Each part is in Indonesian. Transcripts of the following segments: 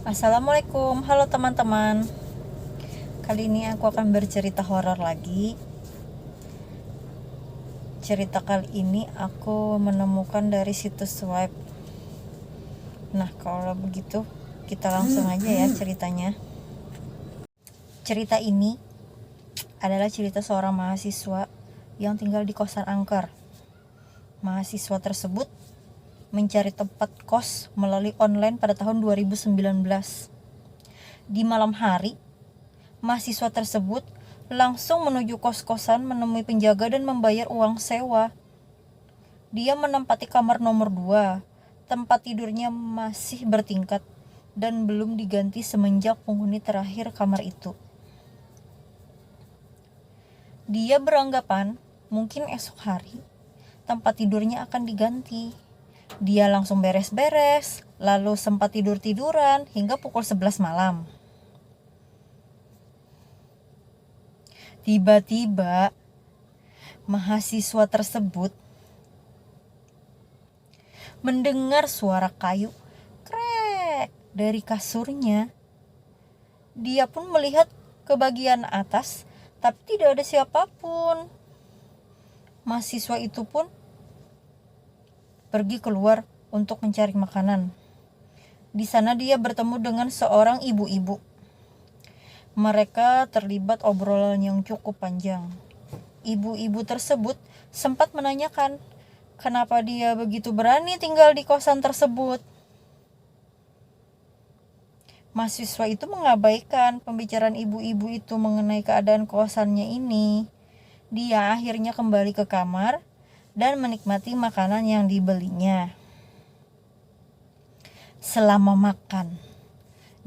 Assalamualaikum, halo teman-teman. Kali ini aku akan bercerita horor lagi. Cerita kali ini aku menemukan dari situs web. Nah, kalau begitu kita langsung aja ya ceritanya. Cerita ini adalah cerita seorang mahasiswa yang tinggal di kosan angker. Mahasiswa tersebut mencari tempat kos melalui online pada tahun 2019. Di malam hari, mahasiswa tersebut langsung menuju kos-kosan menemui penjaga dan membayar uang sewa. Dia menempati kamar nomor 2. Tempat tidurnya masih bertingkat dan belum diganti semenjak penghuni terakhir kamar itu. Dia beranggapan mungkin esok hari tempat tidurnya akan diganti. Dia langsung beres-beres, lalu sempat tidur-tiduran hingga pukul 11 malam. Tiba-tiba, mahasiswa tersebut mendengar suara kayu krek dari kasurnya. Dia pun melihat ke bagian atas, tapi tidak ada siapapun. Mahasiswa itu pun pergi keluar untuk mencari makanan. Di sana dia bertemu dengan seorang ibu-ibu. Mereka terlibat obrolan yang cukup panjang. Ibu-ibu tersebut sempat menanyakan kenapa dia begitu berani tinggal di kosan tersebut. Mahasiswa itu mengabaikan pembicaraan ibu-ibu itu mengenai keadaan kosannya ini. Dia akhirnya kembali ke kamar dan menikmati makanan yang dibelinya. Selama makan,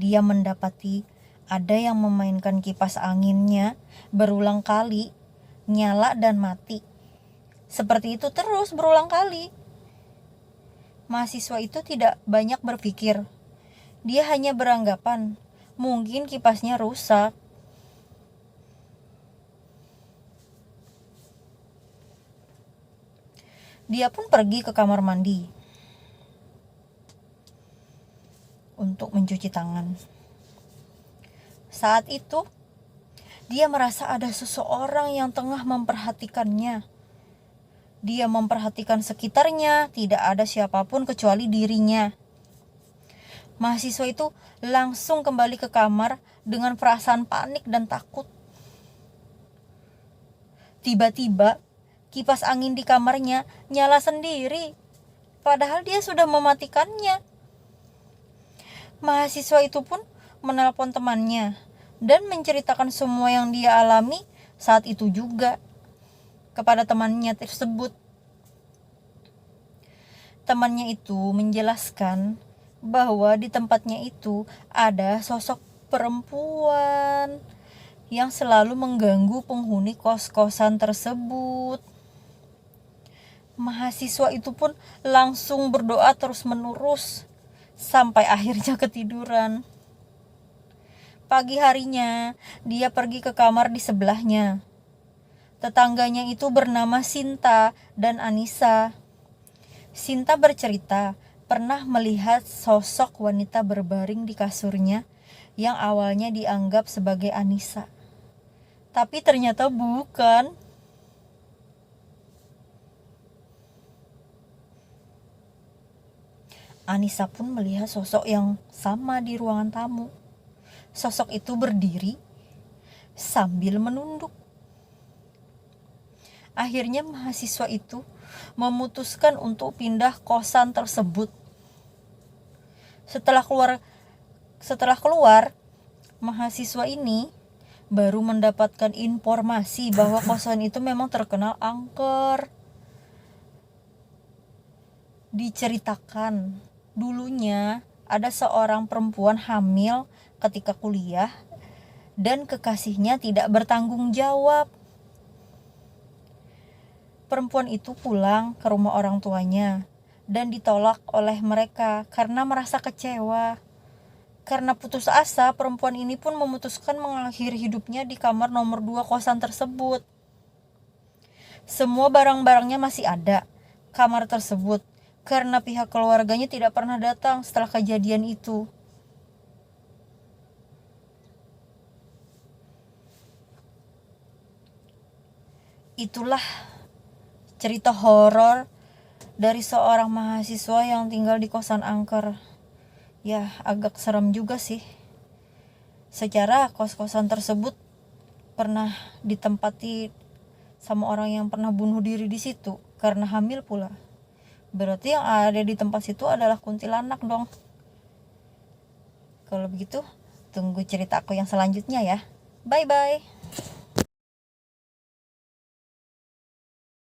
dia mendapati ada yang memainkan kipas anginnya berulang kali, nyala dan mati. Seperti itu terus berulang kali. Mahasiswa itu tidak banyak berpikir. Dia hanya beranggapan mungkin kipasnya rusak. Dia pun pergi ke kamar mandi untuk mencuci tangan. Saat itu, dia merasa ada seseorang yang tengah memperhatikannya. Dia memperhatikan sekitarnya, tidak ada siapapun kecuali dirinya. Mahasiswa itu langsung kembali ke kamar dengan perasaan panik dan takut. Tiba-tiba, kipas angin di kamarnya nyala sendiri, padahal dia sudah mematikannya. Mahasiswa itu pun menelpon temannya dan menceritakan semua yang dia alami saat itu juga kepada temannya tersebut. Temannya itu menjelaskan bahwa di tempatnya itu ada sosok perempuan yang selalu mengganggu penghuni kos-kosan tersebut. Mahasiswa itu pun langsung berdoa terus-menerus sampai akhirnya ketiduran. Pagi harinya, dia pergi ke kamar di sebelahnya. Tetangganya itu bernama Sinta dan Anissa. Sinta bercerita pernah melihat sosok wanita berbaring di kasurnya yang awalnya dianggap sebagai Anissa. Tapi ternyata bukan. Anissa pun melihat sosok yang sama di ruangan tamu. Sosok itu berdiri sambil menunduk. Akhirnya mahasiswa itu memutuskan untuk pindah kosan tersebut. Setelah keluar, mahasiswa ini baru mendapatkan informasi bahwa kosan itu memang terkenal angker. Diceritakan dulunya ada seorang perempuan hamil ketika kuliah dan kekasihnya tidak bertanggung jawab. Perempuan itu pulang ke rumah orang tuanya dan ditolak oleh mereka karena merasa kecewa. Karena putus asa, perempuan ini pun memutuskan mengakhiri hidupnya di kamar nomor 2 kosan tersebut. Semua barang-barangnya masih ada kamar tersebut karena pihak keluarganya tidak pernah datang setelah kejadian itu. itulah cerita horor dari seorang mahasiswa yang tinggal di kosan angker. Ya, agak serem juga sih. Secara kos-kosan tersebut pernah ditempati sama orang yang pernah bunuh diri di situ karena hamil pula. Berarti yang ada di tempat situ adalah kuntilanak dong. Kalau begitu, tunggu cerita aku yang selanjutnya ya. Bye bye.